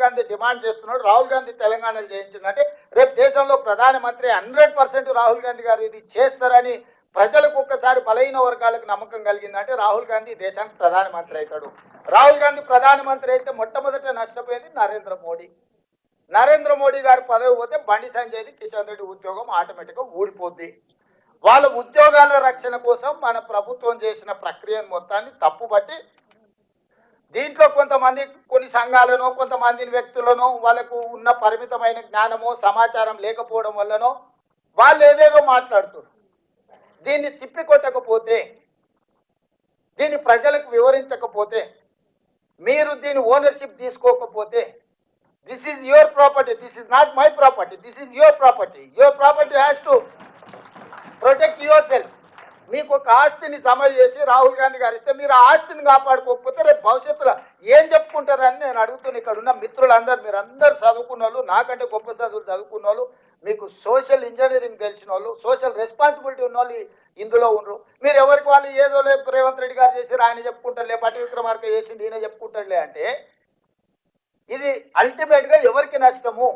Gandhi demand చేస్తున్నాడు, రాహుల్ గాంధీ తెలంగాణలో చేయించిందంటే రేపు దేశంలో ప్రధానమంత్రి 100% రాహుల్ గాంధీ గారు ఇది చేస్తారని ప్రజలకు ఒక్కసారి బలహీన వర్గాలకు నమ్మకం కలిగిందంటే రాహుల్ గాంధీ దేశానికి ప్రధానమంత్రి అవుతాడు. రాహుల్ గాంధీ ప్రధానమంత్రి అయితే మొట్టమొదట నష్టపోయేది నరేంద్ర మోడీ. నరేంద్ర మోడీ గారి పదవి పోతే బండి సంజయ్ది, కిషన్ రెడ్డి ఉద్యోగం ఆటోమేటిక్గా ఊడిపోద్ది. వాళ్ళ ఉద్యోగాల రక్షణ కోసం మన ప్రభుత్వం చేసిన ప్రక్రియను మొత్తాన్ని తప్పుబట్టి దీంట్లో కొంతమంది కొన్ని సంఘాలను, కొంతమంది వ్యక్తులను, వాళ్ళకు ఉన్న పరిమితమైన జ్ఞానమో సమాచారం లేకపోవడం వల్లనో వాళ్ళు ఏదేదో మాట్లాడుతున్నారు. దీన్ని తిప్పికొట్టకపోతే, దీన్ని ప్రజలకు వివరించకపోతే, మీరు దీని ఓనర్షిప్ తీసుకోకపోతే, this is your property, this is not my property, this is your property, your property has to protect your self. మీకు ఒక ఆస్తిని జమ చేసి రాహుల్ గాంధీ గారు ఇస్తే మీరు ఆ ఆస్తిని కాపాడుకోకపోతే రేపు భవిష్యత్తులో ఏం చెప్పుకుంటారని నేను అడుగుతున్నా. ఇక్కడ ఉన్న మిత్రులందరూ, మీరు అందరు చదువుకున్న వాళ్ళు, నాకంటే గొప్ప చదువులు చదువుకున్న వాళ్ళు, మీకు సోషల్ ఇంజనీరింగ్ తెలిసిన వాళ్ళు, సోషల్ రెస్పాన్సిబిలిటీ ఉన్న వాళ్ళు ఇందులో ఉండరు. మీరు ఎవరికి వాళ్ళు ఏదో లే రేవంత్ రెడ్డి గారు చేసి ఆయన చెప్పుకుంటారులే, పట్టి విక్రమార్క చేసిండు ఈయన చెప్పుకుంటారులే అంటే ఇది అల్టిమేట్గా ఎవరికి నష్టము?